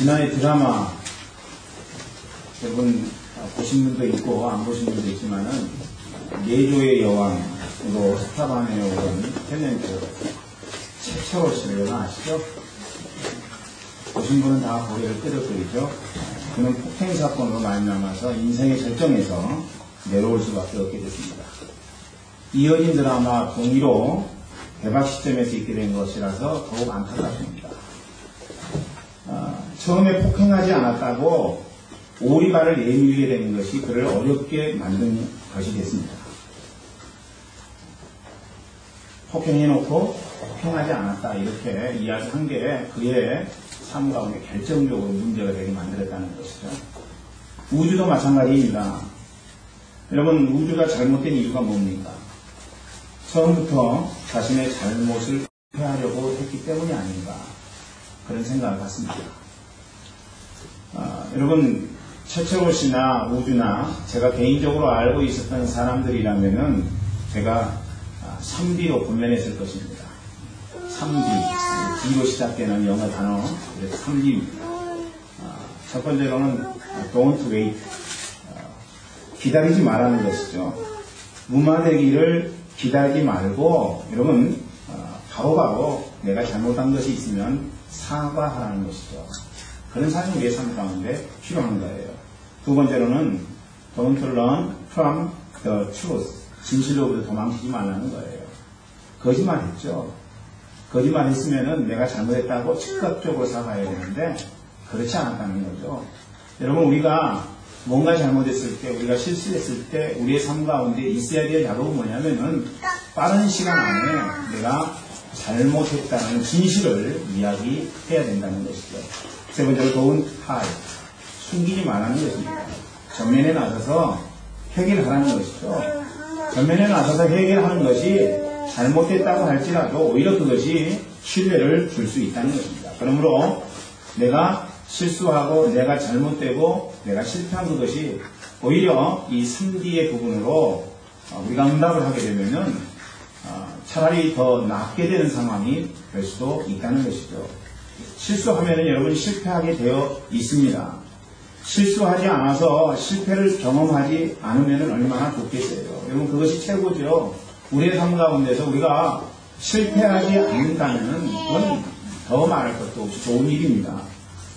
지난해 드라마 여러분 보신 분도 있고 안 보신 분도 있지만은 내조의 여왕으로 스타반에 오른 탤런트 최철호 씨를 아시죠? 보신 분은 다 고개를 끄덕거리죠. 그는 폭행 사건으로 말미암아서 인생의 절정에서 내려올 수밖에 없게 됐습니다. 이어진 드라마 동의로 대박 시점에서 있게 된 것이라서 더욱 안타깝습니다. 처음에 폭행하지 않았다고 오리발을 내밀게 되는 것이 그를 어렵게 만든 것이 됐습니다. 폭행해놓고 폭행하지 않았다 이렇게 이야기한 게 그의 삶 가운데 결정적으로 문제가 되게 만들었다는 것이죠. 우주도 마찬가지입니다. 여러분, 우주가 잘못된 이유가 뭡니까? 처음부터 자신의 잘못을 회하려고 했기 때문이 아닌가 그런 생각을 갖습니다. 여러분, 최철호 씨나 우주나 제가 개인적으로 알고 있었던 사람들이라면은 제가 3D로 분별했을 것입니다. 3D, D로 시작되는 영어 단어, 3D입니다. 첫 번째로는 don't wait, 기다리지 말라는 것이죠. 무마되기를 기다리지 말고 여러분 바로바로 내가 잘못한 것이 있으면 사과하라는 것이죠. 그런 사실이 우리의 삶 가운데 필요한 거예요. 두 번째로는 don't run from the truth, 진실로부터 도망치지 말라는 거예요. 거짓말했죠. 거짓말했으면은 내가 잘못했다고 즉각적으로 사과해야 되는데 그렇지 않았다는 거죠. 여러분, 우리가 뭔가 잘못했을 때, 우리가 실수했을 때 우리의 삶 가운데 있어야 될 작업은 뭐냐면은 빠른 시간 안에 내가 잘못했다는 진실을 이야기해야 된다는 것이죠. 세 번째로 don't hide, 숨기지 말라는 것입니다. 전면에 나서서 해결하라는 것이죠. 전면에 나서서 해결하는 것이 잘못됐다고 할지라도 오히려 그것이 신뢰를 줄 수 있다는 것입니다. 그러므로 내가 실수하고 내가 잘못되고 내가 실패한 그것이 오히려 이 3D의 부분으로 우리가 응답을 하게 되면은 차라리 더 낫게 되는 상황이 될 수도 있다는 것이죠. 실수하면은 여러분 실패하게 되어 있습니다. 실수하지 않아서 실패를 경험하지 않으면은 얼마나 좋겠어요. 여러분, 그것이 최고죠. 우리의 삶 가운데서 우리가 실패하지 않는다면 그건 더 말할 것도 없이 좋은 일입니다.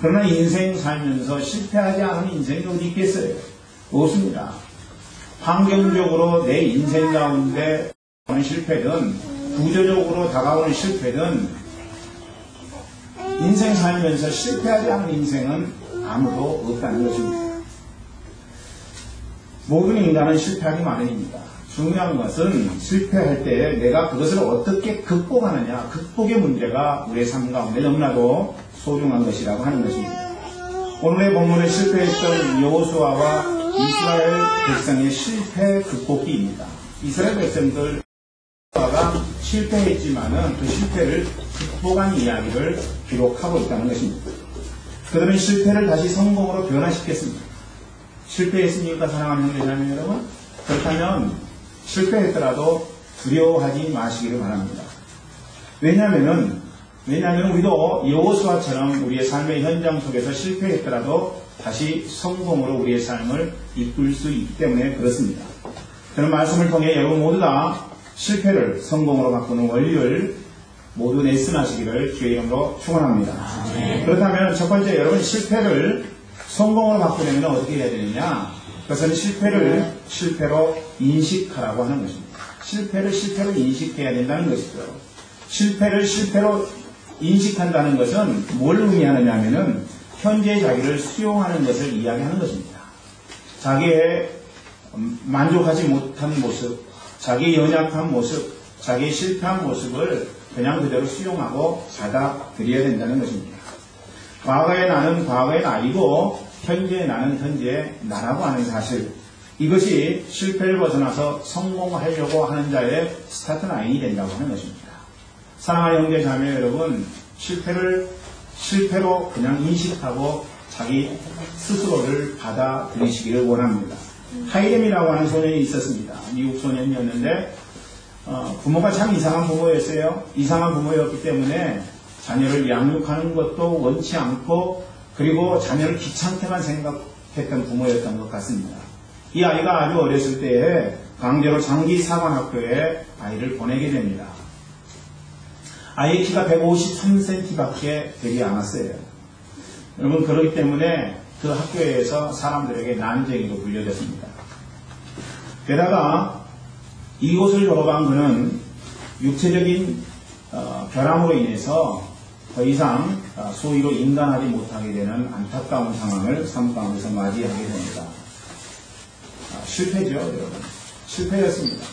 그러나 인생 살면서 실패하지 않은 인생이 어디 있겠어요? 없습니다. 환경적으로 내 인생 가운데 오는 실패든 구조적으로 다가오는 실패든 인생 살면서 실패하지 않은 인생은 아무도 없다는 것입니다. 모든 인간은 실패하기 마련입니다. 중요한 것은 실패할 때 내가 그것을 어떻게 극복하느냐, 극복의 문제가 우리의 삶 가운데 너무나도 소중한 것이라고 하는 것입니다. 오늘의 본문에 실패했던 여호수아와 이스라엘 백성의 실패 극복기입니다. 이스라엘 백성들 여호수아가 실패했지만은 그 실패를 극복한 이야기를 기록하고 있다는 것입니다. 그들은 실패를 다시 성공으로 변화시켰습니다. 실패했으니까 사랑하는 형제자매 여러분, 그렇다면 실패했더라도 두려워하지 마시기를 바랍니다. 왜냐하면 우리도 여호수아처럼 우리의 삶의 현장 속에서 실패했더라도 다시 성공으로 우리의 삶을 이끌 수 있기 때문에 그렇습니다. 그런 말씀을 통해 여러분 모두 다 실패를 성공으로 바꾸는 원리를 모두 레슨하시기를 주의 이름으로 축원합니다. 그렇다면 첫 번째, 여러분 실패를 성공으로 바꾸려면 어떻게 해야 되느냐? 그것은 실패를 실패로 인식하라고 하는 것입니다. 실패를 실패로 인식해야 된다는 것이죠. 실패를 실패로 인식한다는 것은 뭘 의미하느냐 하면은 현재의 자기를 수용하는 것을 이야기하는 것입니다. 자기의 만족하지 못한 모습, 자기의 연약한 모습, 자기의 실패한 모습을 그냥 그대로 수용하고 받아들여야 된다는 것입니다. 과거의 나는 과거의 나이고 현재의 나는 현재의 나라고 하는 사실, 이것이 실패를 벗어나서 성공하려고 하는 자의 스타트 라인이 된다고 하는 것입니다. 사랑하는 형제 자매 여러분, 실패를 실패로 그냥 인식하고 자기 스스로를 받아들이시기를 원합니다. 하이렘이라고 하는 소년이 있었습니다. 미국 소년이었는데 부모가 참 이상한 부모였어요. 이상한 부모였기 때문에 자녀를 양육하는 것도 원치 않고 그리고 자녀를 귀찮게만 생각했던 부모였던 것 같습니다. 이 아이가 아주 어렸을 때에 강제로 장기 사관학교에 아이를 보내게 됩니다. 아이의 키가 153cm밖에 되지 않았어요. 여러분, 그렇기 때문에 그 학교에서 사람들에게 난쟁이로 불려졌습니다. 게다가 이곳을 졸업한 그는 육체적인 결함으로 인해서 더 이상 소위로 인간하지 못하게 되는 안타까운 상황을 삶 가운데서 맞이하게 됩니다. 실패죠, 여러분. 실패였습니다.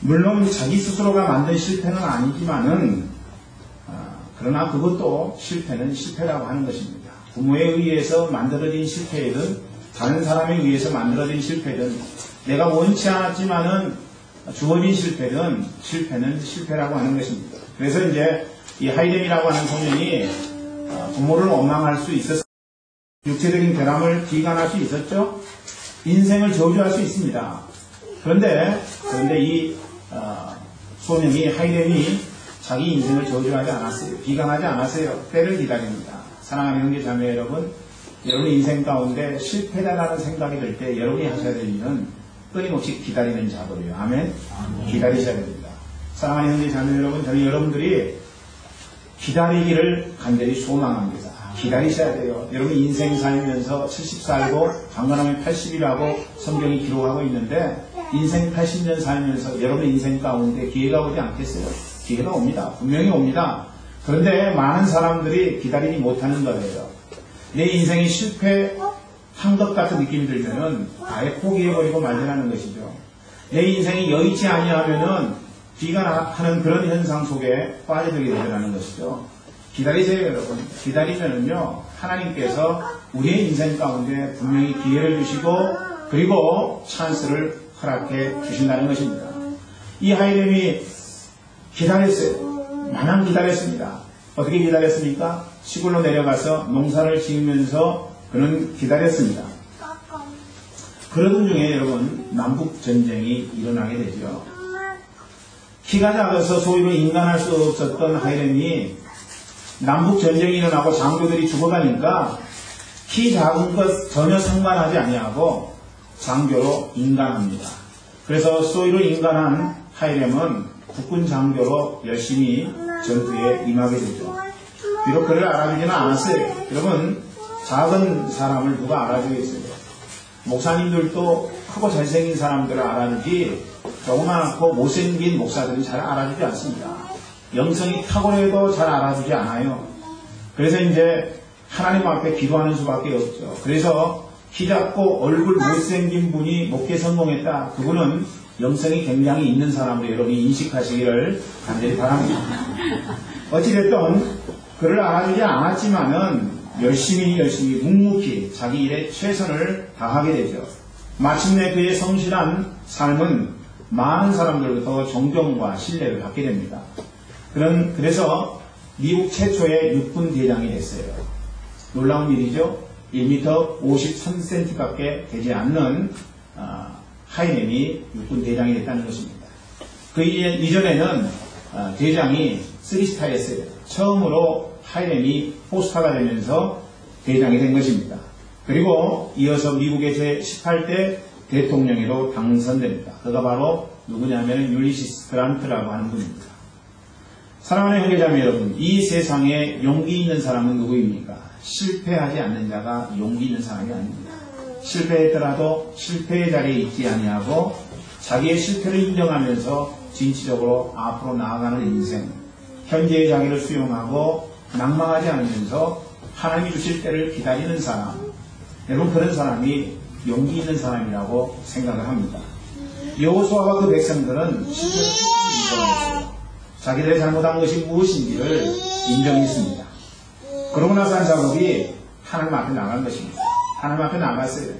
물론 자기 스스로가 만든 실패는 아니지만은 그러나 그것도 실패는 실패라고 하는 것입니다. 부모에 의해서 만들어진 실패이든 다른 사람에 의해서 만들어진 실패든 내가 원치 않았지만은 주어진 실패든 실패는 실패라고 하는 것입니다. 그래서 이제 이 하이렘이라고 하는 소년이 부모를 원망할 수 있었어요. 육체적인 결함을 비관할 수 있었죠. 인생을 저주할 수 있습니다. 그런데 이 소년이 하이렘이 자기 인생을 저주하지 않았어요. 비관하지 않았어요. 때를 기다립니다. 사랑하는 형제 자매 여러분, 여러분의 인생 가운데 실패다라는 생각이 들 때 여러분이 하셔야 될 일은 끊임없이 기다리는 작업이에요. 아멘? 기다리셔야 됩니다. 사랑하는 형제 자매 여러분, 저는 여러분들이 기다리기를 간절히 소망합니다. 기다리셔야 돼요. 여러분 인생 살면서 70 살고 강건하면 80이라고 성경이 기록하고 있는데 인생 80년 살면서 여러분 인생 가운데 기회가 오지 않겠어요? 기회가 옵니다. 분명히 옵니다. 그런데 많은 사람들이 기다리지 못하는 거예요. 내 인생이 실패한 것 같은 느낌이 들면은 아예 포기해버리고 말려라는 것이죠. 내 인생이 여의치 아니하면은 비관하는 그런 현상 속에 빠져들게 되라는 것이죠. 기다리세요, 여러분. 기다리면은요, 하나님께서 우리의 인생 가운데 분명히 기회를 주시고, 그리고 찬스를 허락해 주신다는 것입니다. 이 하이렘이 기다렸어요. 마냥 기다렸습니다. 어떻게 기다렸습니까? 시골로 내려가서 농사를 지으면서 그는 기다렸습니다. 그러던 중에 여러분, 남북전쟁이 일어나게 되죠. 키가 작아서 소위로 인간할 수 없었던 하이렘이 남북전쟁이 일어나고 장교들이 죽어가니까 키 작은 것 전혀 상관하지 아니하고 장교로 인간합니다. 그래서 소위로 인간한 하이렘은 국군 장교로 열심히 전투에 임하게 되죠. 비록 그를 알아주지는 않았어요. 여러분, 작은 사람을 누가 알아주겠어요? 목사님들도 크고 잘생긴 사람들을 알아주지 조그맣고 못생긴 목사들은 잘 알아주지 않습니다. 영성이 탁월해도 잘 알아주지 않아요. 그래서 이제 하나님 앞에 기도하는 수밖에 없죠. 그래서 키 작고 얼굴 못생긴 분이 목회 성공했다. 그분은 영성이 굉장히 있는 사람으로 여러분이 인식하시기를 간절히 바랍니다. 어찌됐든 그를 알아주지 않았지만은 열심히 묵묵히 자기 일에 최선을 다하게 되죠. 마침내 그의 성실한 삶은 많은 사람들로부터 존경과 신뢰를 받게 됩니다. 그래서 미국 최초의 육군 대장이 됐어요. 놀라운 일이죠. 1m 53cm밖에 되지 않는 하이렘이 육군 대장이 됐다는 것입니다. 그 이전에는 대장이 3스타였어요. 처음으로 하이렘이 4스타가 되면서 대장이 된 것입니다. 그리고 이어서 미국의 제18대 대통령으로 당선됩니다. 그가 바로 누구냐면 율리시스 그란트라고 하는 분입니다. 사랑하는 형제자매 여러분, 이 세상에 용기 있는 사람은 누구입니까? 실패하지 않는 자가 용기 있는 사람이 아닙니다. 실패했더라도 실패의 자리에 있지 아니하고 자기의 실패를 인정하면서 진취적으로 앞으로 나아가는 인생, 현재의 자기를 수용하고 낭망하지 않으면서 하나님이 주실 때를 기다리는 사람, 여러분 그런 사람이 용기 있는 사람이라고 생각을 합니다. 여호수아와 그 백성들은 실패를 인정했어요. 자기들이 잘못한 것이 무엇인지를 인정했습니다. 그러고 나서 한 작업이 하나님 앞에 나간 것입니다. 하나님 앞에 나갔어요.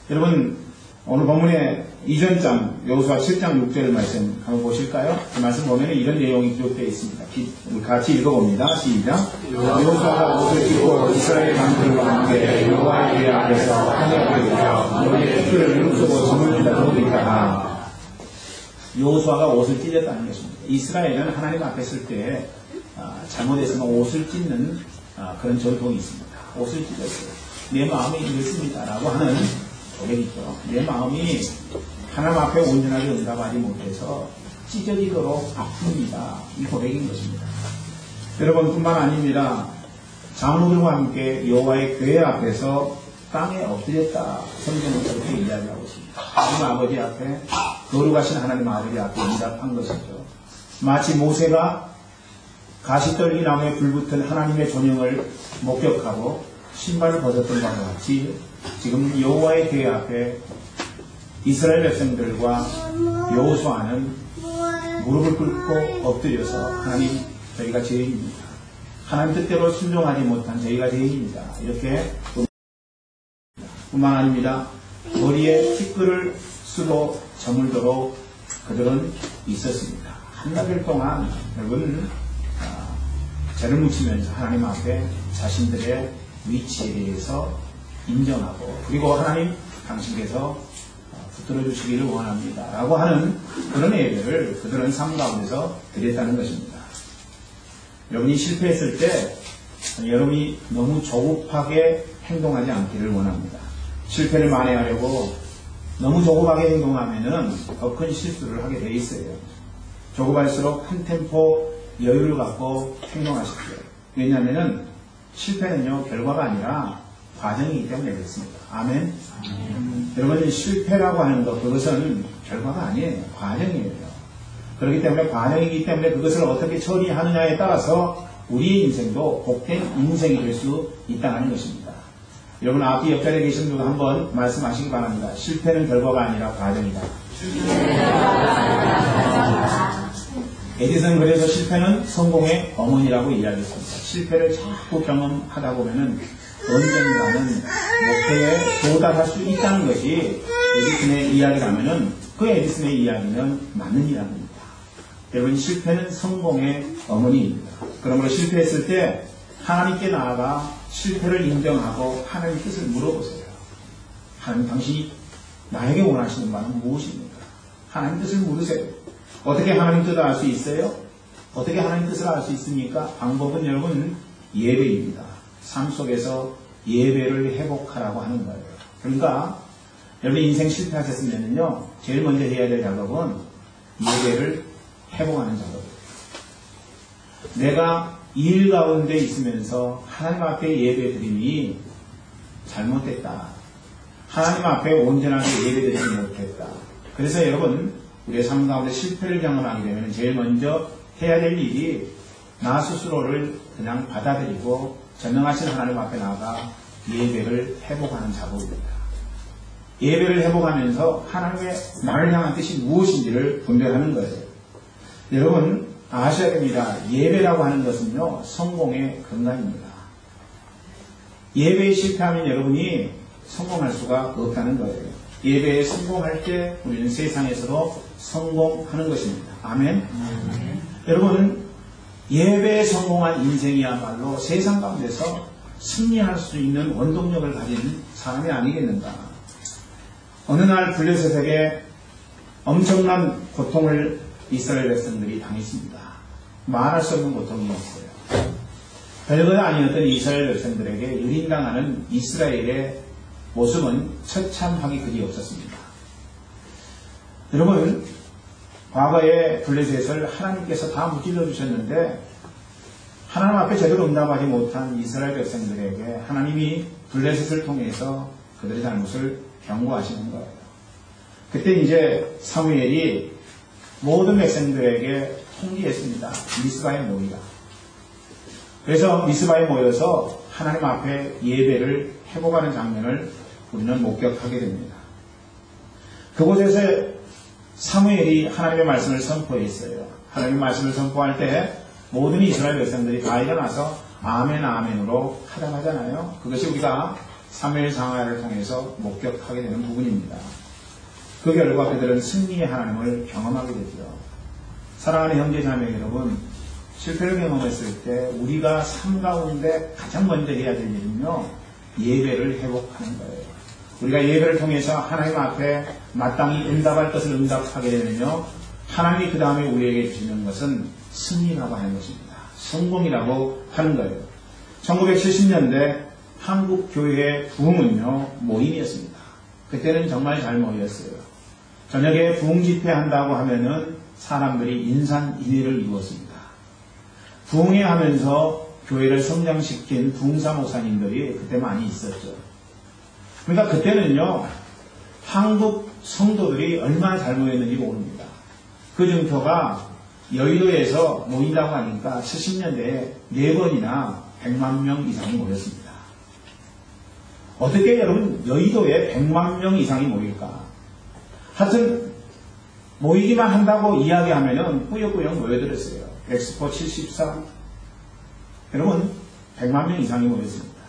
여러분 오늘 본문의 이전장 여호수아 7장 6절 말씀 한번 보실까요? 그 말씀 보면 이런 내용이 기록되어 있습니다. 우리 같이 읽어봅니다. 시작. 여호수아가 옷을 찢고 이스라엘 강들과 함께 여호와의 궤 앞에서 하늘을 들며 너희의 피를 눈쓰고 점을 찢어 놓으리라. 여호수아가 옷을 찢었다는 것입니다. 이스라엘은 하나님 앞에 설 때 잘못했으면 옷을 찢는 그런 전통이 있습니다. 옷을 찢었어요. 내 마음이 이렇습니다. 라고 하는 고백이죠. 내 마음이 하나님 앞에 온전하게 응답하지 못해서 찢어지도록 아픕니다. 이 고백인 것입니다. 여러분 뿐만 아닙니다. 장로들과 함께 여호와의 교회 앞에서 땅에 엎드렸다. 성경은 그렇게 이야기하고 있습니다. 하나님 아버지 앞에, 거룩하신 하나님 아버지 앞에 응답한 것이죠. 마치 모세가 가시떨기 나무에 불붙은 하나님의 존영을 목격하고 신발을 벗었던 것과 같이 지금 여호와의 교회 앞에 이스라엘 백성들과 여호수아는 무릎을 꿇고 엎드려서 하나님, 저희가 죄인입니다. 하나님 뜻대로 순종하지 못한 저희가 죄인입니다. 이렇게 뿐만 아닙니다. 머리에 티끌을 쓰고 저물도록 그들은 있었습니다. 한나절 동안 여러분 죄를 묻히면서 하나님 앞에 자신들의 위치에 대해서 인정하고, 그리고 하나님 당신께서 붙들어 주시기를 원합니다 라고 하는 그런 예배를 그들은 삶 가운데서 드렸다는 것입니다. 여러분이 실패했을 때 여러분이 너무 조급하게 행동하지 않기를 원합니다. 실패를 만회하려고 너무 조급하게 행동하면 더 큰 실수를 하게 돼 있어요. 조급할수록 한 템포 여유를 갖고 행동하십시오. 왜냐하면 실패는요, 결과가 아니라 과정이기 때문에 그렇습니다. 아멘. 여러분, 실패라고 하는 것, 그것은 결과가 아니에요. 과정이에요. 그렇기 때문에 과정이기 때문에 그것을 어떻게 처리하느냐에 따라서 우리의 인생도 복된 인생이 될 수 있다는 것입니다. 여러분, 앞뒤 옆자리에 계신 분 한번 말씀하시기 바랍니다. 실패는 결과가 아니라 과정이다. 에디슨은 그래서 실패는 성공의 어머니라고 이야기했습니다. 실패를 자꾸 경험하다 보면은 언젠가는 목표에 도달할 수 있다는 것이 에디슨의 이야기라면은 그 에디슨의 이야기는 맞는 이야기입니다. 여러분, 실패는 성공의 어머니입니다. 그러므로 실패했을 때 하나님께 나아가 실패를 인정하고 하나님의 뜻을 물어보세요. 하나님, 당신이 나에게 원하시는 바는 무엇입니까? 하나님 뜻을 물으세요. 어떻게 하나님 뜻을 알 수 있어요? 어떻게 하나님 뜻을 알 수 있습니까? 방법은 여러분 예배입니다. 삶 속에서 예배를 회복하라고 하는 거예요. 그러니까 여러분 인생 실패하셨으면요, 제일 먼저 해야 될 작업은 예배를 회복하는 작업이에요. 내가 일 가운데 있으면서 하나님 앞에 예배 드림이 잘못됐다. 하나님 앞에 온전하게 예배 드리지 못했다. 그래서 여러분, 우리의 삶 가운데 실패를 경험하게 되면 제일 먼저 해야 될 일이 나 스스로를 그냥 받아들이고 전능하신 하나님 앞에 나아가 예배를 회복하는 작업입니다. 예배를 회복하면서 하나님의 나를 향한 뜻이 무엇인지를 분별하는 거예요. 여러분, 아셔야 됩니다. 예배라고 하는 것은요, 성공의 근간입니다. 예배에 실패하면 여러분이 성공할 수가 없다는 거예요. 예배에 성공할 때 우리는 세상에서도 성공하는 것입니다. 아멘. 여러분, 예배에 성공한 인생이야말로 세상 가운데서 승리할 수 있는 원동력을 가진 사람이 아니겠는가. 어느 날 블레셋에게 엄청난 고통을 이스라엘 백성들이 당했습니다. 말할 수 없는 고통이었어요. 별것 아니었던 이스라엘 백성들에게 유린당하는 이스라엘의 모습은 처참하기 그리 없었습니다. 여러분, 과거에 블레셋을 하나님께서 다 무찔러 주셨는데 하나님 앞에 제대로 응답하지 못한 이스라엘 백성들에게 하나님이 블레셋을 통해서 그들의 잘못을 경고하시는 거예요. 그때 이제 사무엘이 모든 백성들에게 통지했습니다. 미스바에 모이라. 그래서 미스바에 모여서 하나님 앞에 예배를 회복하는 장면을 우리는 목격하게 됩니다. 그곳에서 사무엘이 하나님의 말씀을 선포했어요. 하나님의 말씀을 선포할 때 모든 이스라엘 백성들이 다 일어나서 아멘 아멘으로 하단하잖아요. 그것이 우리가 사무엘 상하를 통해서 목격하게 되는 부분입니다. 그 결과 그들은 승리의 하나님을 경험하게 되죠. 사랑하는 형제자매 여러분, 실패를 경험했을 때 우리가 삶 가운데 가장 먼저 해야 될 일은요, 예배를 회복하는 거예요. 우리가 예배를 통해서 하나님 앞에 마땅히 응답할 것을 응답하게 되면요, 하나님이 그 다음에 우리에게 주시는 것은 승리라고 하는 것입니다. 성공이라고 하는 거예요. 1970년대 한국 교회의 부흥은요, 모임이었습니다. 그때는 정말 잘 모였어요. 저녁에 부흥 집회한다고 하면은 사람들이 인산인해를 이루었습니다. 부흥회 하면서 교회를 성장시킨 부흥사 목사님들이 그때 많이 있었죠. 그러니까 그때는요, 한국 성도들이 얼마나 잘 모였는지 모릅니다. 그 증표가 여의도에서 모인다고 하니까 70년대에 4번이나 100만 명 이상이 모였습니다. 어떻게 여러분 여의도에 100만 명 이상이 모일까? 하여튼 모이기만 한다고 이야기하면은 꾸역꾸역 모여들었어요. 엑스포 74 여러분 100만 명 이상이 모였습니다.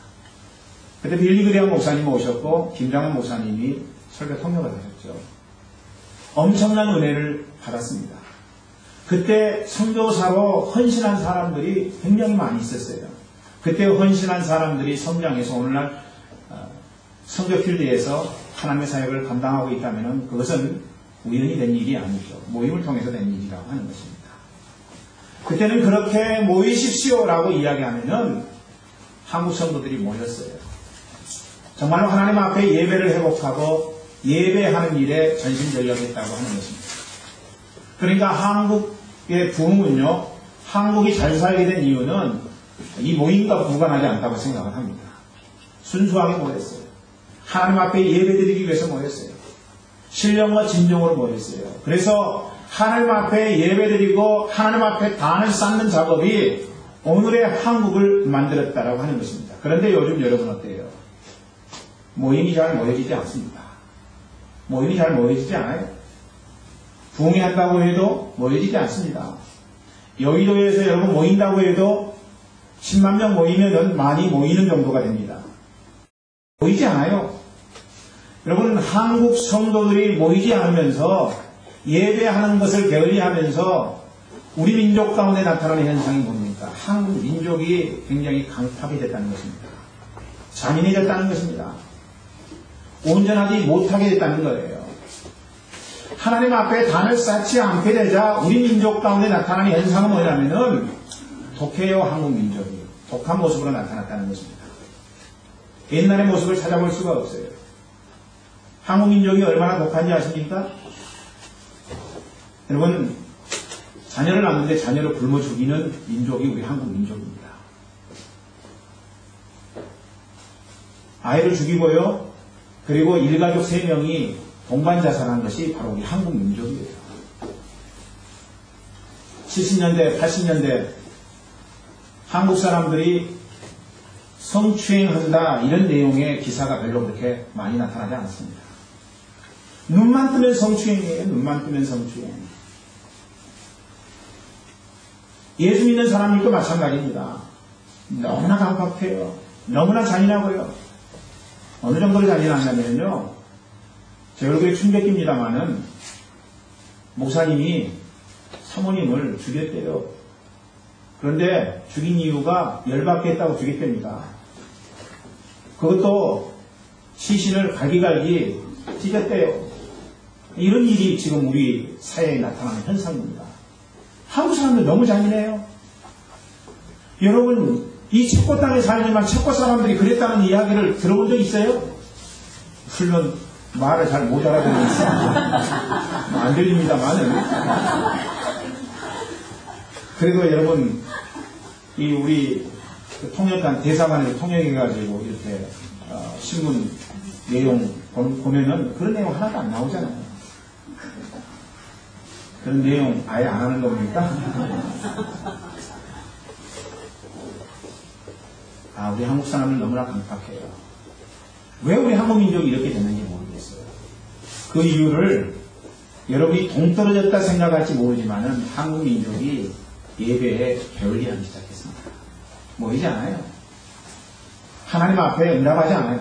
그때 빌리 그레이엄 목사님 오셨고 김장훈 목사님이 설교 통역을 하셨죠. 엄청난 은혜를 받았습니다. 그때 선교사로 헌신한 사람들이 굉장히 많이 있었어요. 그때 헌신한 사람들이 성장해서 오늘날 선교 필드에서 하나님의 사역을 감당하고 있다면 그것은 우연히 된 일이 아니죠. 모임을 통해서 된 일이라고 하는 것입니다. 그때는 그렇게 모이십시오라고 이야기하면은 한국 성도들이 모였어요. 정말로 하나님 앞에 예배를 회복하고 예배하는 일에 전심전력했다고 하는 것입니다. 그러니까 한국의 부흥은요, 한국이 잘 살게 된 이유는 이 모임과 무관하지 않다고 생각을 합니다. 순수하게 모였어요. 하나님 앞에 예배드리기 위해서 모였어요. 신령과 진정으로 모였어요. 그래서 하나님 앞에 예배드리고 하나님 앞에 단을 쌓는 작업이 오늘의 한국을 만들었다라고 하는 것입니다. 그런데 요즘 여러분 어때요? 모임이 잘 모여지지 않습니다. 모임이 잘 모여지지 않아요. 부흥회 한다고 해도 모여지지 않습니다. 여의도에서 여러분 모인다고 해도 10만 명 모이면 많이 모이는 정도가 됩니다. 모이지 않아요. 여러분 한국 성도들이 모이지 않으면서 예배하는 것을 게을리하면서 우리 민족 가운데 나타나는 현상이 뭡니까? 한국 민족이 굉장히 강팍이 됐다는 것입니다. 잔인해졌다는 것입니다. 온전하지 못하게 됐다는 거예요. 하나님 앞에 단을 쌓지 않게 되자 우리 민족 가운데 나타나는 현상은 뭐냐면은 독해요. 한국 민족이 독한 모습으로 나타났다는 것입니다. 옛날의 모습을 찾아볼 수가 없어요. 한국 민족이 얼마나 독한지 아십니까? 여러분 자녀를 낳는데 자녀를 굶어 죽이는 민족이 우리 한국 민족입니다. 아이를 죽이고요. 그리고 일가족 3명이 동반자살한 것이 바로 우리 한국 민족이에요. 70년대, 80년대 한국 사람들이 성추행한다 이런 내용의 기사가 별로 그렇게 많이 나타나지 않습니다. 눈만 뜨면 성추행이에요. 눈만 뜨면 성추행. 예수 믿는 사람들도 마찬가지입니다. 너무나 강팍해요. 너무나 잔인하고요. 어느 정도로 잔인하냐면요. 제 얼굴에 충격입니다마는 목사님이 사모님을 죽였대요. 그런데 죽인 이유가 열받게 했다고 죽였답니다. 그것도 시신을 갈기갈기 찢었대요. 이런 일이 지금 우리 사회에 나타나는 현상입니다. 한국 사람들 너무 잔인해요. 여러분 이 체코 땅에 살지만 체코 사람들이 그랬다는 이야기를 들어본 적 있어요? 물론 말을 잘 못 알아듣는지 안 들립니다만은 그래도 여러분 이 우리 통역한 대사관에서 통역해가지고 이렇게 신문 내용 보면은 그런 내용 하나도 안 나오잖아요. 그런 내용 아예 안 하는 겁니까? 우리 한국 사람은 너무나 강팍해요. 왜 우리 한국 민족이 이렇게 됐는지 모르겠어요. 그 이유를 여러분이 동떨어졌다 생각할지 모르지만은 한국 민족이 예배에 게을리하기 시작했습니다. 모이지 않아요. 하나님 앞에 응답하지 않아요.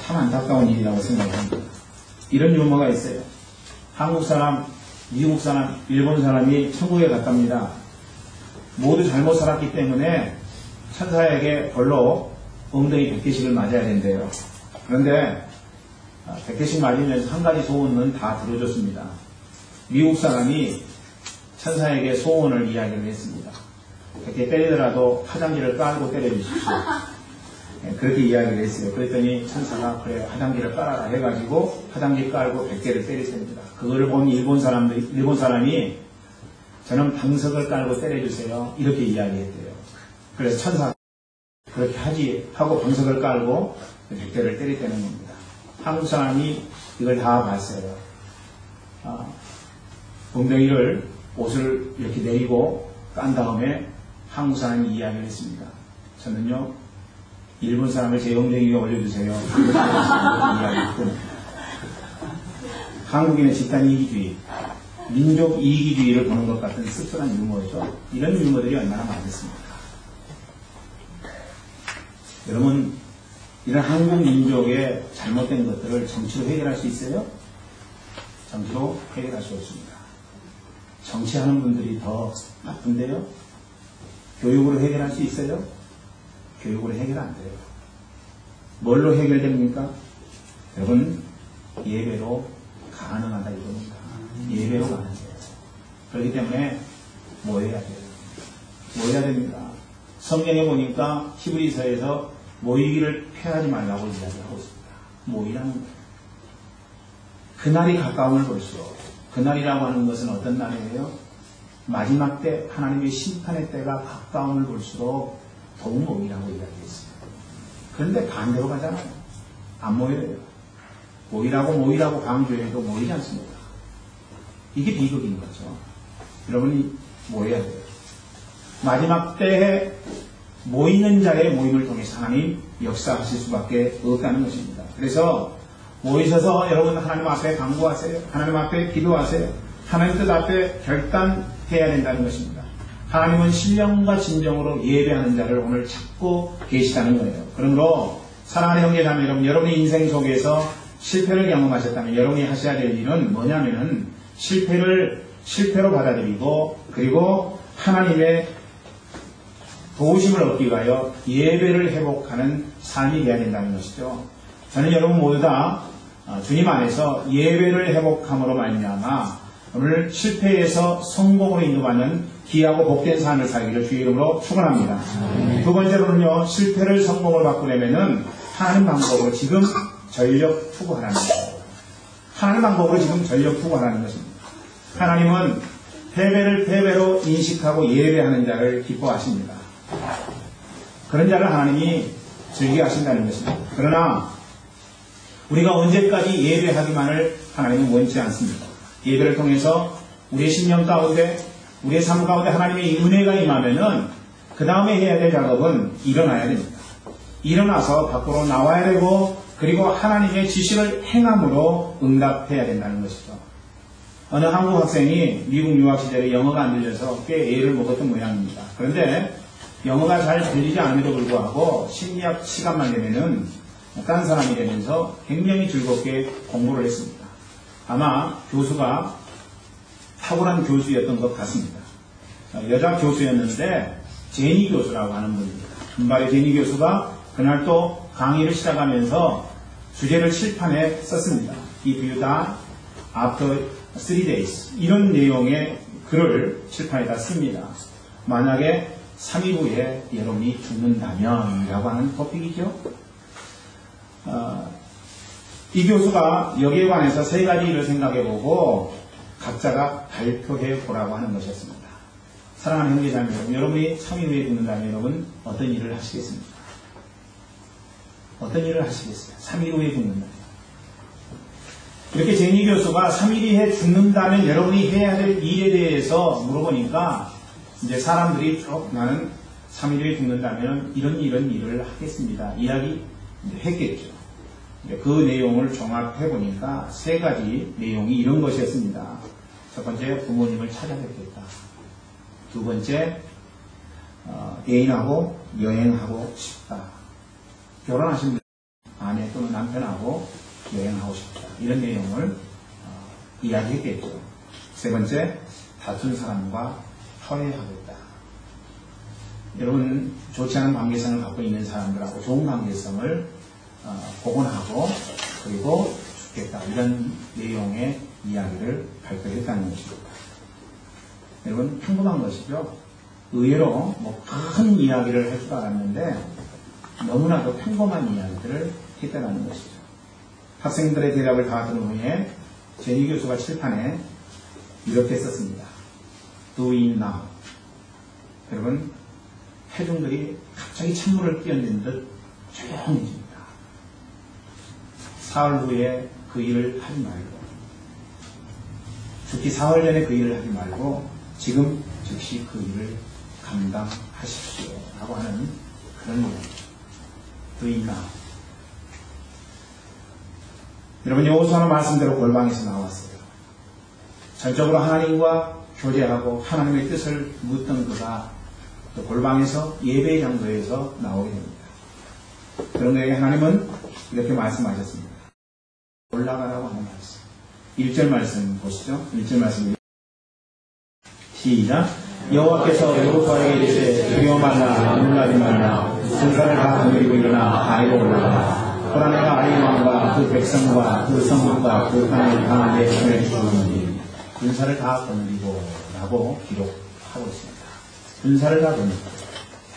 참 안타까운 일이라고 생각합니다. 이런 유머가 있어요. 한국 사람, 미국 사람, 일본 사람이 천국에 갔답니다. 모두 잘못 살았기 때문에 천사에게 벌로 엉덩이 100개씩을 맞아야 된대요. 그런데 100개씩 맞으면서 한 가지 소원은 다 들어줬습니다. 미국 사람이 천사에게 소원을 이야기를 했습니다. 그렇게 때리더라도 화장지를 깔고 때려주십시오. 그렇게 이야기를 했어요. 그랬더니 천사가 그래 화장지를 깔아라 해가지고 화장지 깔고 100개를 때렸습니다. 그거를 본 일본 사람이 저는 방석을 깔고 때려주세요. 이렇게 이야기했대요. 그래서 천사가 그렇게 하지 하고 방석을 깔고 100개를 때렸다는 겁니다. 한국 사람이 이걸 다 봤어요. 엉덩이를 옷을 이렇게 내리고 깐 다음에 한국 사람이 이야기를 했습니다. 저는요 일본 사람을 제 엉덩이 위에 올려주세요. 이야기했고 한국인의 집단 이기주의, 민족 이기주의를 보는 것 같은 씁쓸한 유머죠. 이런 유머들이 얼마나 많겠습니까? 여러분, 이런 한국 민족의 잘못된 것들을 정치로 해결할 수 있어요? 정치로 해결할 수 없습니다. 정치하는 분들이 더 나쁜데요? 교육으로 해결할 수 있어요? 교육으로 해결 안 돼요. 뭘로 해결됩니까? 여러분, 예배로 가능하다 이겁니다. 예배로 가능해요. 그렇기 때문에 모여야 돼요. 모여야 됩니다. 성경에 보니까 히브리서에서 모이기를 패하지 말라고 이야기하고 있습니다. 모이라는 거예요. 그날이 가까움을 볼수록, 그날이라고 하는 것은 어떤 날이에요? 마지막 때 하나님의 심판의 때가 가까움을 볼수록 더욱 모이라고 이야기했어요. 그런데 반대로 가잖아요. 안 모여요. 모이라고 강조해도 모이지 않습니다. 이게 비극인 거죠. 여러분이 모여야 돼요. 마지막 때에 모이는 자의 모임을 통해서 하나님 역사하실 수밖에 없다는 것입니다. 그래서 모이셔서 여러분 하나님 앞에 간구하세요. 하나님 앞에 기도하세요. 하나님 뜻 앞에 결단해야 된다는 것입니다. 하나님은 신령과 진정으로 예배하는 자를 오늘 찾고 계시다는 거예요. 그러므로 사랑하는 형제자매 여러분, 여러분의 인생 속에서 실패를 경험하셨다면 여러분이 하셔야 될 일은 뭐냐면은 실패로 받아들이고 그리고 하나님의 도우심을 얻기 위하여 예배를 회복하는 삶이 되어야 된다는 것이죠. 저는 여러분 모두 다 주님 안에서 예배를 회복함으로 말미암아 오늘 실패에서 성공으로 인도받는 귀하고 복된 삶을 살기를 주의 이름으로 축원합니다. 두 번째로는요, 실패를 성공으로 바꾸려면은 하나님 방법으로 지금 전력 투구하라는 거예요. 하나님 방법으로 지금 전력 투구하라는 것입니다. 하나님은 패배를 패배로 인식하고 예배하는 자를 기뻐하십니다. 그런 자를 하나님이 즐겨 하신다는 것입니다. 그러나 우리가 언제까지 예배하기만을 하나님은 원치 않습니다. 예배를 통해서 우리의 심령 가운데 우리의 삶 가운데 하나님의 은혜가 임하면은 그 다음에 해야 될 작업은 일어나야 됩니다. 일어나서 밖으로 나와야 되고 그리고 하나님의 지시를 행함으로 응답해야 된다는 것이죠. 어느 한국 학생이 미국 유학 시절에 영어가 안 들려서 꽤 애를 먹었던 모양입니다. 그런데 영어가 잘 들리지 않음에도 불구하고 심리학 시간만 되면은 딴 사람이 되면서 굉장히 즐겁게 공부를 했습니다. 아마 교수가 탁월한 교수였던 것 같습니다. 여자 교수였는데 제니 교수라고 하는 분입니다. 분발의 제니 교수가 그날 또 강의를 시작하면서 주제를 칠판에 썼습니다. If you die after 3 days 이런 내용의 글을 칠판에다 씁니다. 만약에 3일 후에 여러분이 죽는다면 라고 하는 토픽이죠. 이 교수가 여기에 관해서 세 가지 일을 생각해보고 각자가 발표해 보라고 하는 것이었습니다. 사랑하는 형제자매 여러분, 여러분이 3일 후에 죽는다면 여러분 어떤 일을 하시겠습니까? 어떤 일을 하시겠어요? 3일 후에 죽는다면. 이렇게 제니 교수가 3일 후에 죽는다면 여러분이 해야 될 일에 대해서 물어보니까 이제 사람들이 쭉 나는 3일 후에 죽는다면 이런 일을 하겠습니다. 이야기 했겠죠. 그 내용을 종합해보니까 세 가지 내용이 이런 것이었습니다. 첫 번째, 부모님을 찾아뵙겠다. 두 번째, 애인하고 여행하고 싶다. 결혼하신 분, 아내 또는 남편하고 여행하고 싶다. 이런 내용을 이야기했겠죠. 세 번째, 다툰 사람과 화해하겠다. 여러분, 좋지 않은 관계성을 갖고 있는 사람들하고 좋은 관계성을 복원하고 그리고 죽겠다. 이런 내용의 이야기를 발표했다는 것입니다. 여러분, 평범한 것이죠. 의외로 큰 이야기를 할 줄 알았는데 너무나도 평범한 이야기들을 했다는 것이죠. 학생들의 대답을 다 들은 후에 제니 교수가 칠판에 이렇게 썼습니다. Doing now. 여러분, 회중들이 갑자기 찬물을 끼얹는 듯 조용해집니다. 사흘 후에 그 일을 하지 말고, 특히 사흘 전에 그 일을 하지 말고 지금 즉시 그 일을 감당하십시오 라고 하는 그런 이야기죠. Doing now. 여러분, 여호수아는 말씀대로 골방에서 나왔어요. 전적으로 하나님과 교제하고 하나님의 뜻을 묻던 그가 또 골방에서 예배의 장소에서 나오게 됩니다. 그런 그에게 하나님은 이렇게 말씀하셨습니다. 올라가라고 하는 말씀. 1절 말씀 보시죠. 1절 말씀. 시작. 여호와께서 여호수아에게 이르시되 두려워 말라, 놀라지 말라. 군사를 다 거느리고 일어나 아이로 올라가라. 보라, 내가 아이 왕과 그 백성과 그 성읍과 그 땅을 강하게 보내 주었느니 군사를 다 거느리고 라고 기록하고 있습니다. 군사를 다 거느리고.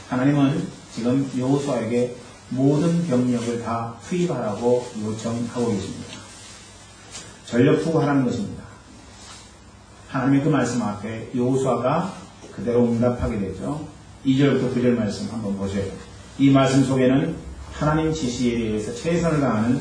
하나님은 지금 여호수아에게 모든 병력을 다 투입하라고 요청하고 계십니다. 전력 투구하라는 것입니다. 하나님의 그 말씀 앞에 여호수아가 그대로 응답하게 되죠. 2절부터 9절 말씀 한번 보세요. 이 말씀 속에는 하나님 지시에 의해서 최선을 다하는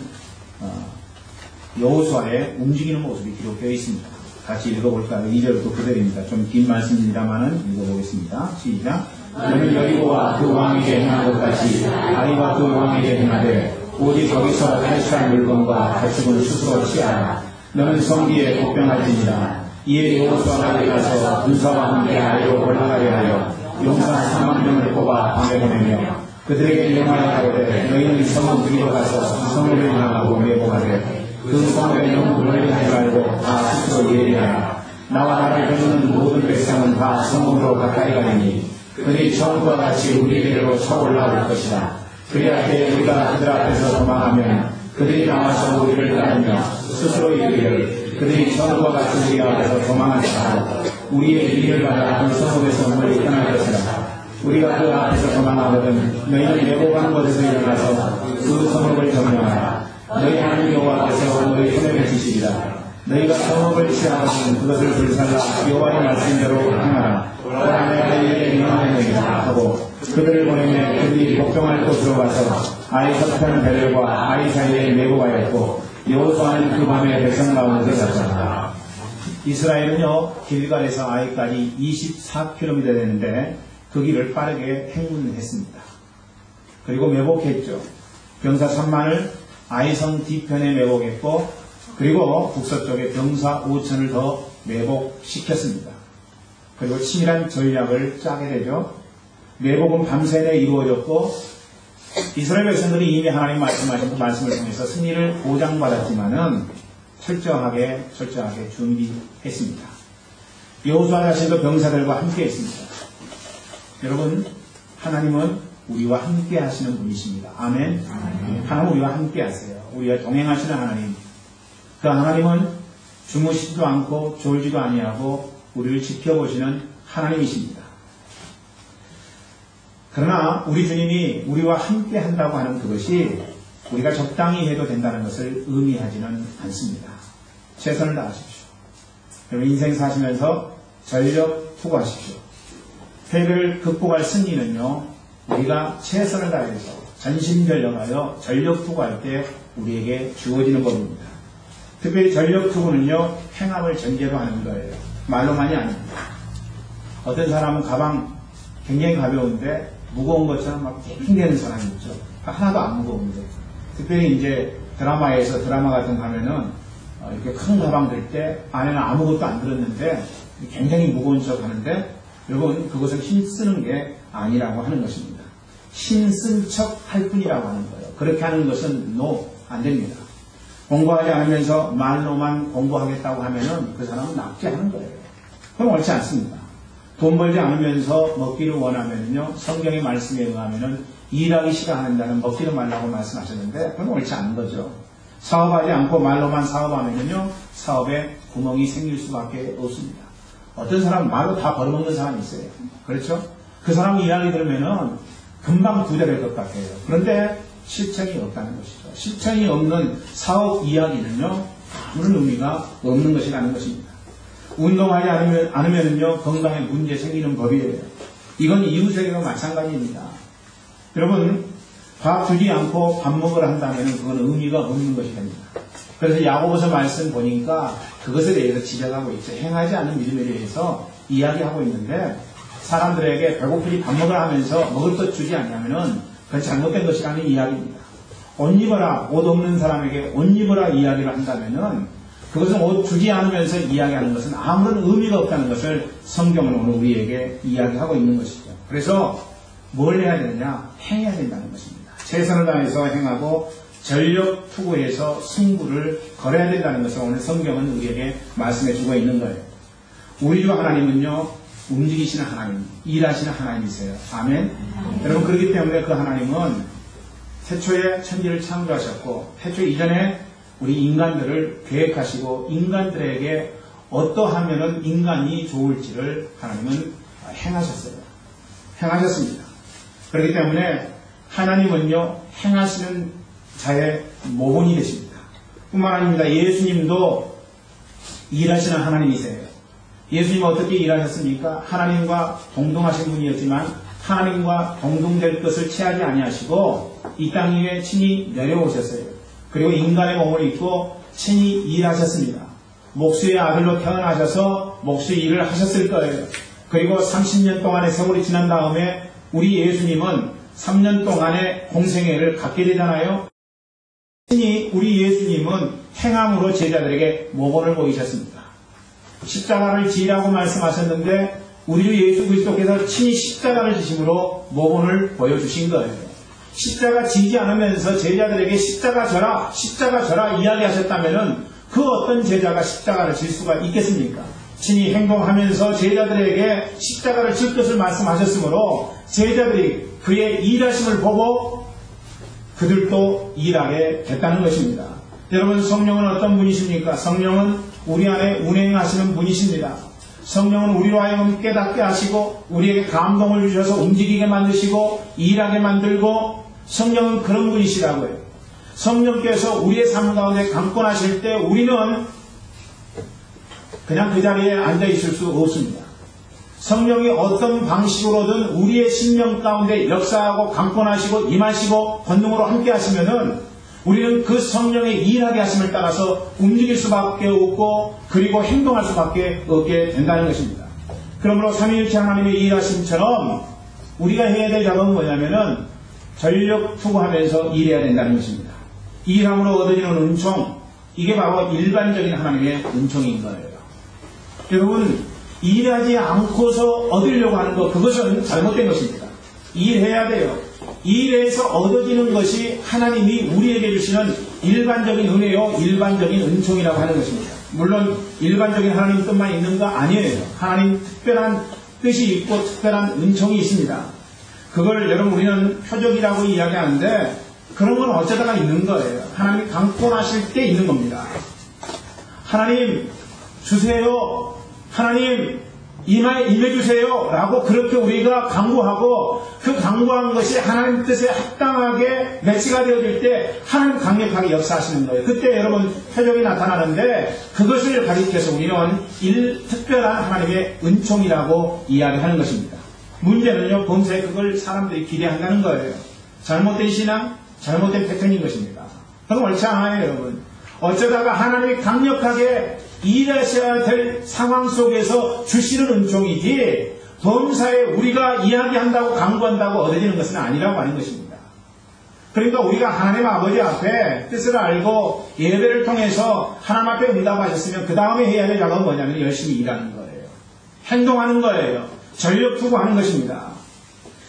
여호수아의 움직이는 모습이 기록되어 있습니다. 같이 읽어볼까요? 2절부터 9절입니다. 좀 긴 말씀입니다만 읽어보겠습니다. 시작. 너는 여리고와 그 왕에게 행한 것 같이 아이와 그 왕에게 행하되 오직 거기서 탈취한 물건과 가축은 스스로 취하라. 너는 성기에 복병할지니라. 이에 여호수아가 일어나서 군사와 함께 아이로 올라가게 하여 용사 3만 명을 뽑아 밤에 보내며 그들에게 명하여 가로되 너희는 성읍 위로 가서 성읍을 향하고 매복하되 그 성읍에 너무 멀리 하지 말고 다 스스로 예리하라. 나와 나를 배우는 모든 백성은 다 성읍으로 가까이 가리니 그들이 처음과 같이 우리에게로 쳐올라올 것이다. 그리할 때 우리가 그들 앞에서 도망하면 그들이 나와서 우리를 따르며 스스로 이르기를 그들이 처음과 같이 우리 앞에서 도망하지 않고 우리의 일을 받아 그 성읍에서 멀리 떠날 것이다. 우리가 그 앞에서 도망하거든 너희는 매복하는 곳에서 일어나서 그 성읍을 점령하라. 너희 하나님 여호와께서 너희 손에 맺히시리라. 너희가 성읍을 취하거든 그것을 불살라 여호와의 말씀대로 행하라. 보라, 내가 너희에게 명하노니라 하고 그들을 보내며 그들이 복종할 곳으로 가서 아이 서편 베델과 아이 사이에 매복하였고 여호수아는 그 밤에 백성 가운데서 잤다. 이스라엘은요 길갈에서 아이까지 24km 되는데 그 길을 빠르게 행군했습니다. 그리고 매복했죠. 병사 3만을 아이성 뒤편에 매복했고 그리고 북서쪽에 병사 5천을 더 매복시켰습니다. 그리고 치밀한 전략을 짜게 되죠. 매복은 밤새내 이루어졌고 이스라엘 백성들이 이미 하나님 말씀하신 그 말씀을 통해서 승리를 보장받았지만은 철저하게 준비했습니다. 여호수아 자신도 병사들과 함께 했습니다. 여러분, 하나님은 우리와 함께 하시는 분이십니다. 아멘. 하나님 우리와 함께 하세요. 우리와 동행하시는 하나님. 그 하나님은 주무시지도 않고 졸지도 아니하고 우리를 지켜보시는 하나님이십니다. 그러나 우리 주님이 우리와 함께 한다고 하는 그것이 우리가 적당히 해도 된다는 것을 의미하지는 않습니다. 최선을 다하십시오. 여러분, 인생 사시면서 전력 투구하십시오. 패배를 극복할 승리는요, 우리가 최선을 다해서 전심전력하여 전력 투구할 때 우리에게 주어지는 법입니다. 특별히 전력 투구는요, 행함을 전제로 하는 거예요. 말로만이 아닙니다. 어떤 사람은 가방 굉장히 가벼운데 무거운 것처럼 막 낑기는 사람이 있죠. 하나도 안 무거운데. 특별히 이제 드라마 같은 거 하면은 이렇게 큰 가방 들 때 안에는 아무것도 안 들었는데 굉장히 무거운 척 하는데 여러분, 그것을 힘쓰는 게 아니라고 하는 것입니다. 힘쓴 척 할 뿐이라고 하는 거예요. 그렇게 하는 것은 안 됩니다. 공부하지 않으면서 말로만 공부하겠다고 하면은 그 사람은 납치하는 거예요. 그럼 옳지 않습니다. 돈 벌지 않으면서 먹기를 원하면요, 성경의 말씀에 의하면은 일하기 싫어한다는 먹지도 말라고 말씀하셨는데 그건 옳지 않은 거죠. 사업하지 않고 말로만 사업하면요, 사업에 구멍이 생길 수밖에 없습니다. 어떤 사람은 말로 다 벌어먹는 사람이 있어요. 그렇죠? 그 사람 이야기 들으면은 금방 부자될 것 같아요. 그런데 실천이 없다는 것이죠. 실천이 없는 사업 이야기는요, 아무런 의미가 없는 것이라는 것입니다. 운동하지 않으면요, 건강에 문제 생기는 법이에요. 이건 이웃에게도 마찬가지입니다. 여러분, 밥 주지 않고 밥 먹으라 한다면 그건 의미가 없는 것이 됩니다. 그래서 야고보서 말씀 보니까 그것에 대해서 지적하고 있죠. 행하지 않은 믿음에 대해서 이야기하고 있는데, 사람들에게 배고프니 밥 먹으라 하면서 먹을 것 주지 않냐면은 그건 잘못된 것이라는 이야기입니다. 옷 입어라, 옷 없는 사람에게 옷 입어라 이야기를 한다면은 그것은 옷 주지 않으면서 이야기하는 것은 아무런 의미가 없다는 것을 성경은 오늘 우리에게 이야기하고 있는 것이죠. 그래서 뭘 해야 되느냐? 행해야 된다는 것입니다. 최선을 다해서 행하고 전력 투구해서 승부를 걸어야 된다는 것을 오늘 성경은 우리에게 말씀해 주고 있는 거예요. 우리 주 하나님은요, 움직이시는 하나님, 일하시는 하나님이세요. 아멘. 여러분, 그렇기 때문에 그 하나님은 태초에 천지를 창조하셨고, 태초 이전에 우리 인간들을 계획하시고, 인간들에게 어떠하면은 인간이 좋을지를 하나님은 행하셨어요. 행하셨습니다. 그렇기 때문에 하나님은요, 행하시는 자의 모본이 되십니다. 뿐만 아닙니다. 예수님도 일하시는 하나님이세요. 예수님은 어떻게 일하셨습니까? 하나님과 동등하신 분이었지만 하나님과 동등될 것을 취하지 아니하시고 이 땅 위에 친히 내려오셨어요. 그리고 인간의 몸을 입고 친히 일하셨습니다. 목수의 아들로 태어나셔서 목수의 일을 하셨을 거예요. 그리고 30년 동안의 세월이 지난 다음에 우리 예수님은 3년 동안의 공생애를 갖게 되잖아요. 친히 우리 예수님은 행함으로 제자들에게 모본을 보이셨습니다. 십자가를 지라고 말씀하셨는데 우리 주 예수 그리스도께서 친히 십자가를 지심으로 모본을 보여주신 거예요. 십자가 지지 않으면서 제자들에게 십자가 져라 이야기하셨다면은 그 어떤 제자가 십자가를 질 수가 있겠습니까? 친히 행동하면서 제자들에게 십자가를 질 것을 말씀하셨으므로 제자들이 그의 일하심을 보고 그들도 일하게 됐다는 것입니다. 여러분, 성령은 어떤 분이십니까? 성령은 우리 안에 운행하시는 분이십니다. 성령은 우리로 하여금 깨닫게 하시고 우리에게 감동을 주셔서 움직이게 만드시고 일하게 만들고, 성령은 그런 분이시라고요. 성령께서 우리의 삶 가운데 강권하실 때 우리는 그냥 그 자리에 앉아있을 수 없습니다. 성령이 어떤 방식으로든 우리의 심령 가운데 역사하고 강권하시고 임하시고 권능으로 함께 하시면은 우리는 그 성령의 일하게 하심을 따라서 움직일 수밖에 없고 그리고 행동할 수밖에 없게 된다는 것입니다. 그러므로 삼위일체 하나님의 일하심처럼 우리가 해야 될 작업은 뭐냐면은 전력 투구하면서 일해야 된다는 것입니다. 일함으로 얻어지는 은총, 이게 바로 일반적인 하나님의 은총인 거예요. 여러분, 일하지 않고서 얻으려고 하는 것, 그것은 잘못된 것입니다. 일해야 돼요. 일해서 얻어지는 것이 하나님이 우리에게 주시는 일반적인 은혜요, 일반적인 은총이라고 하는 것입니다. 물론 일반적인 하나님 뜻만 있는 거 아니에요. 하나님 특별한 뜻이 있고 특별한 은총이 있습니다. 그걸 여러분 우리는 표적이라고 이야기하는데 그런 건 어쩌다가 있는 거예요. 하나님이 강권하실 때 있는 겁니다. 하나님 주세요. 하나님 임해주세요 라고 그렇게 우리가 강구하고 그 강구한 것이 하나님 뜻에 합당하게 매치가 되어질 때 하나님 강력하게 역사하시는 거예요. 그때 여러분 표적이 나타나는데 그것을 가리켜서 우리는 특별한 하나님의 은총이라고 이야기하는 것입니다. 문제는요, 범사에 그걸 사람들이 기대한다는 거예요. 잘못된 신앙, 잘못된 패턴인 것입니다. 그건 옳지 않아요, 여러분. 어쩌다가 하나님이 강력하게 일하셔야 될 상황 속에서 주시는 은총이지 범사에 우리가 이야기한다고 강구한다고 얻어지는 것은 아니라고 하는 것입니다. 그러니까 우리가 하나님 아버지 앞에 뜻을 알고 예배를 통해서 하나님 앞에 응답하셨으면 그 다음에 해야 될 작업은 뭐냐면 열심히 일하는 거예요. 행동하는 거예요. 전력 투구하는 것입니다.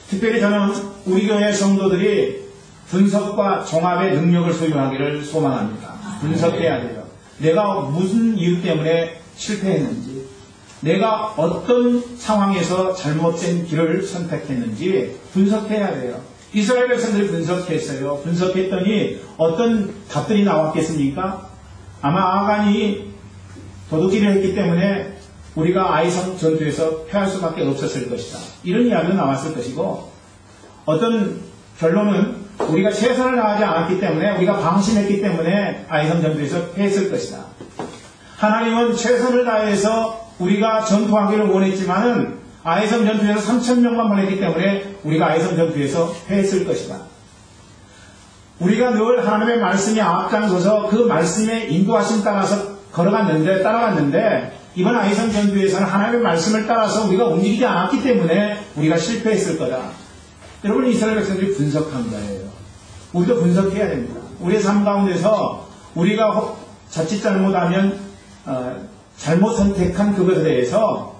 특별히 저는 우리 교회 성도들이 분석과 종합의 능력을 소유하기를 소망합니다. 분석해야 돼요. 내가 무슨 이유 때문에 실패했는지, 내가 어떤 상황에서 잘못된 길을 선택했는지 분석해야 돼요. 이스라엘 백성들이 분석했어요. 분석했더니 어떤 답들이 나왔겠습니까? 아마 아간이 도둑질을 했기 때문에 우리가 아이성 전투에서 패할 수밖에 없었을 것이다. 이런 이야기도 나왔을 것이고, 어떤 결론은 우리가 최선을 다하지 않았기 때문에, 우리가 방심했기 때문에 아이성 전투에서 패했을 것이다. 하나님은 최선을 다해서 우리가 전투하기를 원했지만은 아이성 전투에서 3,000명만 보냈기 때문에 우리가 아이성 전투에서 패했을 것이다. 우리가 늘 하나님의 말씀이 앞장서서 그 말씀의 인도하심 따라서 따라갔는데 이번 아이성 전투에서는 하나님의 말씀을 따라서 우리가 움직이지 않았기 때문에 우리가 실패했을 거다. 여러분, 이스라엘 백성들이 분석한 거예요. 우리도 분석해야 됩니다. 우리의 삶 가운데서 우리가 자칫 잘못하면 잘못 선택한 그것에 대해서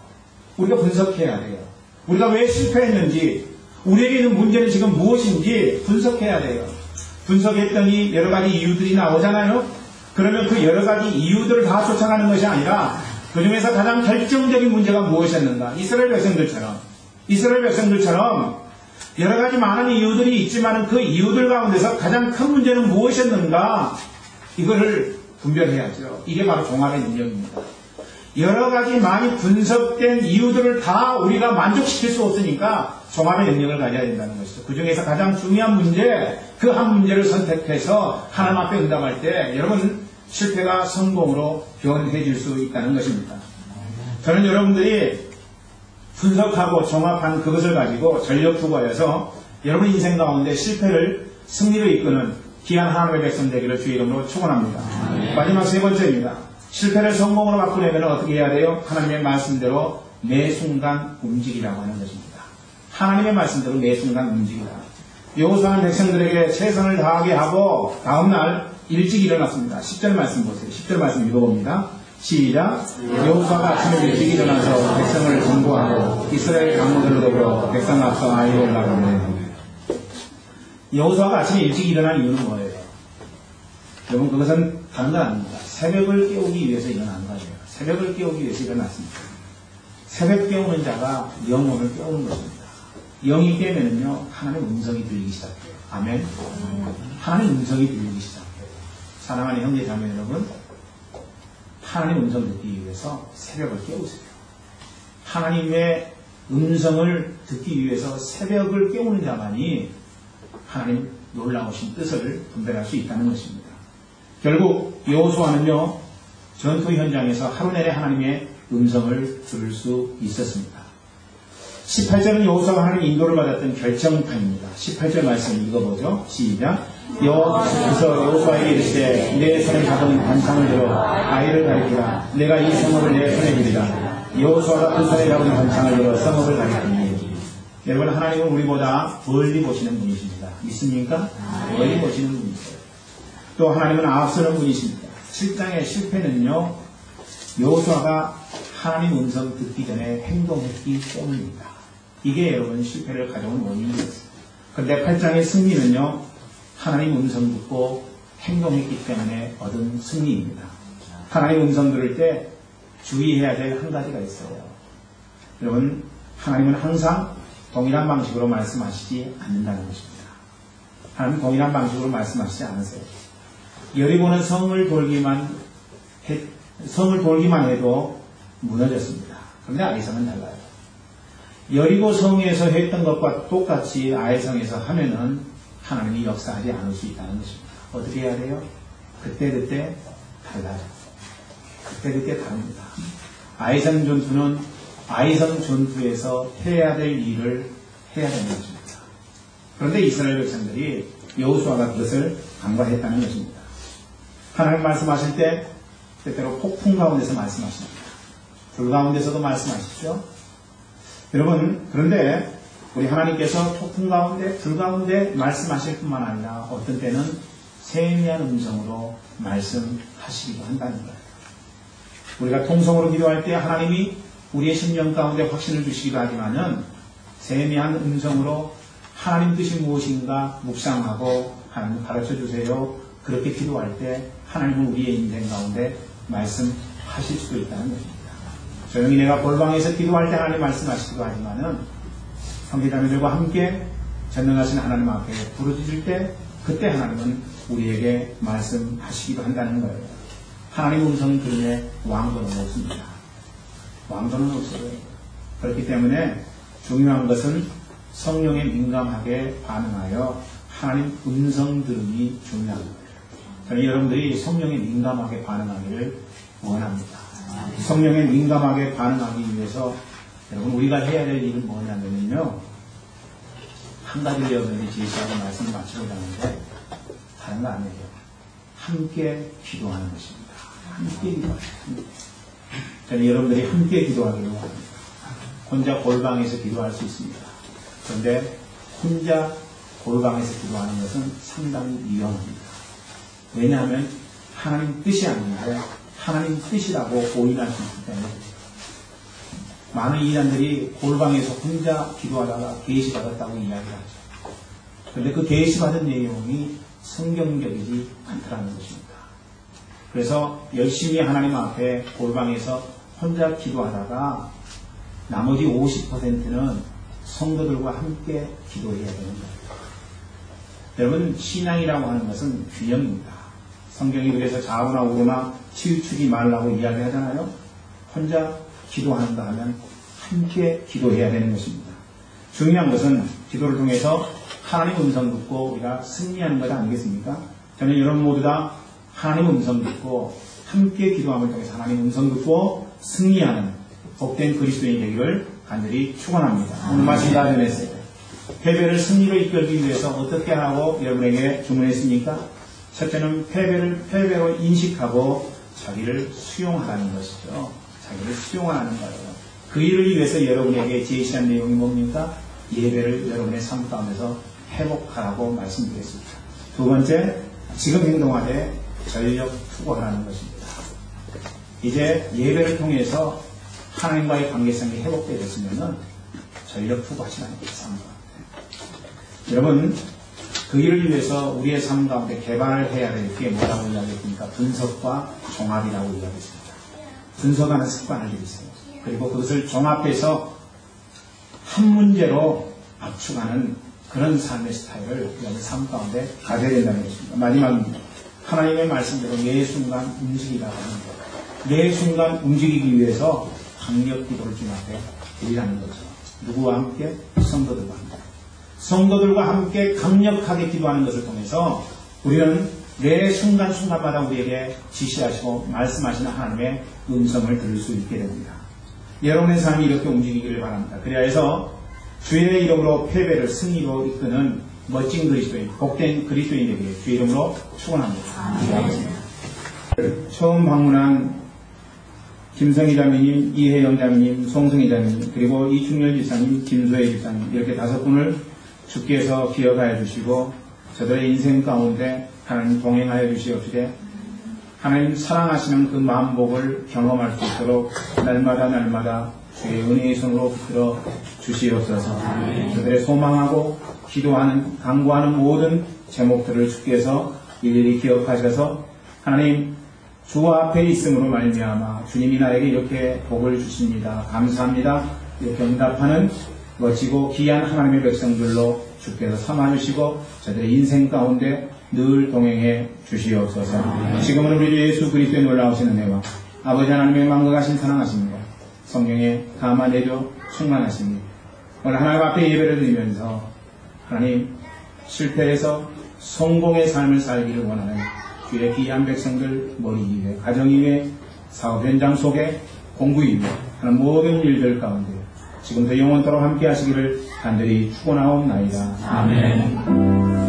우리가 분석해야 돼요. 우리가 왜 실패했는지, 우리에게 있는 문제는 지금 무엇인지 분석해야 돼요. 분석했더니 여러 가지 이유들이 나오잖아요. 그러면 그 여러 가지 이유들을 다 쫓아가는 것이 아니라 그 중에서 가장 결정적인 문제가 무엇이었는가. 이스라엘 백성들처럼 여러 가지 많은 이유들이 있지만 그 이유들 가운데서 가장 큰 문제는 무엇이었는가, 이거를 분별해야죠. 이게 바로 종합의 능력입니다. 여러 가지 많이 분석된 이유들을 다 우리가 만족시킬 수 없으니까 종합의 능력을 가져야 된다는 것이죠. 그 중에서 가장 중요한 문제, 그 한 문제를 선택해서 하나님 앞에 응답할 때 여러분 실패가 성공으로 변해질 수 있다는 것입니다. 저는 여러분들이 분석하고 종합한 그것을 가지고 전력 투구하여서 여러분 인생 가운데 실패를 승리로 이끄는 귀한 하나님의 백성 되기를 주의 이름으로 축원합니다. 마지막 세 번째입니다. 실패를 성공으로 바꾸려면 어떻게 해야 돼요? 하나님의 말씀대로 매 순간 움직이라고 하는 것입니다. 하나님의 말씀대로 매 순간 움직이라. 여호수아는 백성들에게 최선을 다하게 하고 다음날 일찍 일어났습니다. 10절 말씀 보세요. 10절 말씀 읽어봅니다. 시작. 여호수아가 아침에 일찍 일어나서 백성을 전부하고 이스라엘 강모들을 더불어 백성 앞서 아이로 올라가네. 여호수아가 아침에 일찍 일어난 이유는 뭐예요? 여러분, 그것은 다른 건 아닙니다. 새벽을 깨우기 위해서 일어난 거예요. 새벽을 깨우기 위해서 일어났습니다. 새벽 깨우는 자가 영혼을 깨우는 것입니다. 영이 깨면은요, 하나님의 음성이 들리기 시작해요. 아멘. 하나님의 음성이 들리기 시작해요. 사랑하는 형제 자매 여러분, 하나님의 음성을 듣기 위해서 새벽을 깨우세요. 하나님의 음성을 듣기 위해서 새벽을 깨우는 자만이 하나님 놀라우신 뜻을 분별할 수 있다는 것입니다. 결국 여호수아는요, 전투 현장에서 하루 내내 하나님의 음성을 들을 수 있었습니다. 18절은 여호수아가 하나님의 인도를 받았던 결정판입니다. 18절 말씀 읽어보죠. 시작. 여호와께서 여호수아에게 이르시되 내 손에 잡은 단창을 들어 아이를 가리키라. 내가 이 성읍을 내 손에 주리라. 여호수아가 그 손에 잡은 단창을 들어 성읍을 가리키니. 여러분, 하나님은 우리보다 멀리 보시는 분이십니다. 믿습니까? 멀리 보시는 분이세요. 또 하나님은 앞서는 분이십니다. 7장의 실패는요, 여호수아가 하나님 음성 듣기 전에 행동했기 때문입니다. 이게 여러분 실패를 가져온 원인이었습니다. 그런데 8장의 승리는요, 하나님 음성 듣고 행동했기 때문에 얻은 승리입니다. 하나님 음성 들을 때 주의해야 될 한 가지가 있어요. 여러분, 하나님은 항상 동일한 방식으로 말씀하시지 않는다는 것입니다. 하나님은 동일한 방식으로 말씀하시지 않으세요. 여리고는 성을 돌기만 해도 무너졌습니다. 그런데 아이성은 달라요. 여리고 성에서 했던 것과 똑같이 아이성에서 하면은 하나님이 역사하지 않을 수 있다는 것입니다. 어떻게 해야 돼요? 그때그때 달라요. 그때그때 다릅니다. 아이성 전투는 아이성 전투에서 해야 될 일을 해야 되는 것입니다. 그런데 이스라엘 백성들이 여호수아가 그것을 간과했다는 것입니다. 하나님 말씀하실 때 때때로 폭풍 가운데서 말씀하십니다. 불 가운데서도 말씀하시죠. 여러분, 그런데 우리 하나님께서 폭풍 가운데, 불 가운데 말씀하실 뿐만 아니라 어떤 때는 세미한 음성으로 말씀하시기도 한다는 거예요. 우리가 통성으로 기도할 때 하나님이 우리의 심령 가운데 확신을 주시기도 하지만은 세미한 음성으로 하나님 뜻이 무엇인가 묵상하고 하나님 가르쳐 주세요. 그렇게 기도할 때 하나님은 우리의 인생 가운데 말씀하실 수도 있다는 것입니다. 조용히 내가 골방에서 기도할 때 하나님 말씀하시기도 하지만은 형제자매들과 함께 전능하신 하나님 앞에 부르짖을 때 그때 하나님은 우리에게 말씀하시기도 한다는 거예요. 하나님 음성을 들으며 왕도는 없습니다. 왕도는 없어요. 그렇기 때문에 중요한 것은 성령에 민감하게 반응하여 하나님 음성 들음이 중요한 거예요. 저는 여러분들이 성령에 민감하게 반응하기를 원합니다. 성령에 민감하게 반응하기 위해서 여러분 우리가 해야 될 일은 뭐냐면요, 한 가지를 여러분들이 제시하고 말씀을 마치고자 하는데 다른 거 아니에요. 함께 기도하는 것입니다. 함께 기도하는 것입니다. 저는 여러분들이 함께 기도하기를 원합니다. 혼자 골방에서 기도할 수 있습니다. 그런데 혼자 골방에서 기도하는 것은 상당히 위험합니다. 왜냐하면 하나님 뜻이 아닌데 하나님 뜻이라고 오인할 수 있기 때문에 많은 이단들이 골방에서 혼자 기도하다가 계시받았다고 이야기하죠. 그런데 그 계시받은 내용이 성경적이지 않더라는 것입니다. 그래서 열심히 하나님 앞에 골방에서 혼자 기도하다가 나머지 50%는 성도들과 함께 기도해야 되는 거예요. 여러분, 신앙이라고 하는 것은 균형입니다. 성경이 그래서 좌우나 우로나 치우치지 말라고 이야기하잖아요. 혼자 기도한다 하면 함께 기도해야 되는 것입니다. 중요한 것은 기도를 통해서 하나님 음성 듣고 우리가 승리하는 것 아니겠습니까? 저는 여러분 모두 다 하나님 음성 듣고 함께 기도함을 통해서 하나님 음성 듣고 승리하는 복된 그리스도인이 되기를 간절히 축원합니다. 오늘 말씀 다 전했어요. 패배를 승리로 이끌기 위해서 어떻게 하라고 여러분에게 주문했습니까? 첫째는 패배로 인식하고 자기를 수용하라는 것이죠. 자기를 수용하라는 거예요. 그 일을 위해서 여러분에게 제시한 내용이 뭡니까? 예배를 여러분의 삶 가운데서 회복하라고 말씀드렸습니다. 두 번째, 지금 행동하되 전력 투구하라는 것입니다. 이제 예배를 통해서 하나님과의 관계성이 회복되었으면 전력 투구하시라는 것입니다. 여러분, 그 일을 위해서 우리의 삶 가운데 개발을 해야 될 게 뭐라고 이야기했습니까? 분석과 종합이라고 이야기했습니다. 분석하는 습관을 들이세요. 그리고 그것을 종합해서 한 문제로 압축하는 그런 삶의 스타일을 여러분 삶 가운데 가져야 된다는 것입니다. 마지막입니다. 하나님의 말씀대로 매 순간 움직이라고 하는 것. 매 순간 움직이기 위해서 강력 기도를 좀 앞에 드리라는 거죠. 누구와 함께? 성도들과 함께. 성도들과 함께 강력하게 기도하는 것을 통해서 우리는 매 순간순간마다 우리에게 지시하시고 말씀하시는 하나님의 음성을 들을 수 있게 됩니다. 여러분의 삶이 이렇게 움직이기를 바랍니다. 그래야 해서 주의 이름으로 패배를 승리로 이끄는 멋진 그리스도인, 복된 그리스도인 되기를 주의 이름으로 축원합니다. 처음 방문한 김성희 자매님, 이혜영 자매님, 송승희 자매님, 그리고 이충렬 지사님, 김소혜 지사님 이렇게 5분을 주께서 기억하여 주시고 저들의 인생 가운데 하나님 동행하여 주시옵시되 하나님 사랑하시는 그 만복을 경험할 수 있도록 날마다 주의 은혜의 손으로 붙들어 주시옵소서. 저들의 소망하고 기도하는 간구하는 모든 제목들을 주께서 일일이 기억하셔서 하나님 주 앞에 있음으로 말미암아 주님이 나에게 이렇게 복을 주십니다. 감사합니다. 이렇게 응답하는 멋지고 귀한 하나님의 백성들로 주께서 삼아주시고 저들의 인생 가운데 늘 동행해 주시옵소서. 지금은 우리 주 예수 그리스도의 놀라우신 은혜와 아버지 하나님의 망각하신 사랑하십니다. 성령의 감화내려 충만하십니다. 오늘 하나님 앞에 예배를 드리면서 하나님 실패해서 성공의 삶을 살기를 원하는 주의 귀한 백성들 머리 위에 가정 위에 사업 현장 속에 공부 위에 하는 모든 일들 가운데 지금부터 영원토록 함께 하시기를 간절히 축원하옵나이다. 아멘.